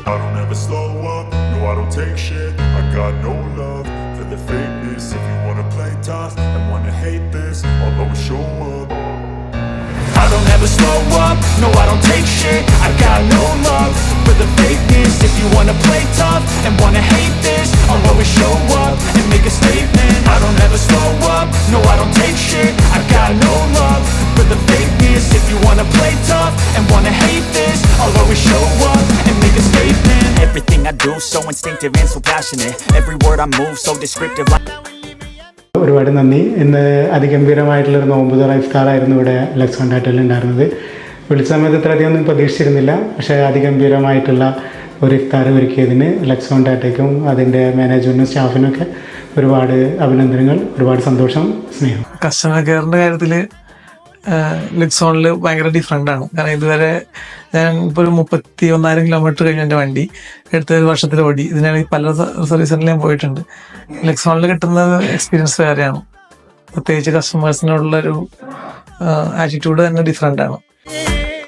I don't ever slow up, no I don't take shit. I got no love for the fakeness. If you wanna play tough and wanna hate this, I'll always show up. I don't ever slow up, no I don't take shit. I got no love for the fakeness. If you wanna play tough and wanna hate this, I'll always show up and make a statement. I don't ever slow up, no I don't take shit. I got no love for the fakeness. If you wanna play tough and wanna hate this, I'll always show up and make a statement. Everything I do so instinctive and so passionate. Every word I move so descriptive like... ഒരുപാട് നന്ദി. ഇന്ന് അതിഗംഭീരമായിട്ടുള്ളൊരു നോമ്പ് തുറ ഇഫ്താറായിരുന്നു ഇവിടെ lux കോണ്ടാക്റ്റിൽ ഉണ്ടായിരുന്നത്. വിളിച്ച സമയത്ത് ഇത്രയധികം ഒന്നും പ്രതീക്ഷിച്ചിരുന്നില്ല. പക്ഷേ അതിഗംഭീരമായിട്ടുള്ള ഒരു ഇഫ്താർ ഒരുക്കിയതിന് ലക്സ് കോണ്ടാക്റ്റേക്കും അതിൻ്റെ മാനേജ്മെൻറ്റിനും സ്റ്റാഫിനൊക്കെ ഒരുപാട് അഭിനന്ദനങ്ങൾ, ഒരുപാട് സന്തോഷം, സ്നേഹം. കസ്റ്റമർ കെയറിൻ്റെ കാര്യത്തിൽ ലെക്സോണിൽ ഭയങ്കര ഡിഫറെൻ്റ് ആണ്. കാരണം ഇതുവരെ ഞാൻ ഇപ്പോൾ ഒരു 31,000 കിലോമീറ്റർ കഴിഞ്ഞ എൻ്റെ വണ്ടി എടുത്ത ഒരു വർഷത്തിൽ ഓടി. ഇതിനാണെങ്കിൽ പല സർവീസ് സെൻ്ററിൽ ഞാൻ പോയിട്ടുണ്ട്. ലെക്സോണിൽ കിട്ടുന്ന എക്സ്പീരിയൻസ് വേറെയാണ്. പ്രത്യേകിച്ച് കസ്റ്റമേഴ്സിനോടുള്ളൊരു ആറ്റിറ്റ്യൂഡ് തന്നെ ഡിഫറെൻ്റ് ആണ്.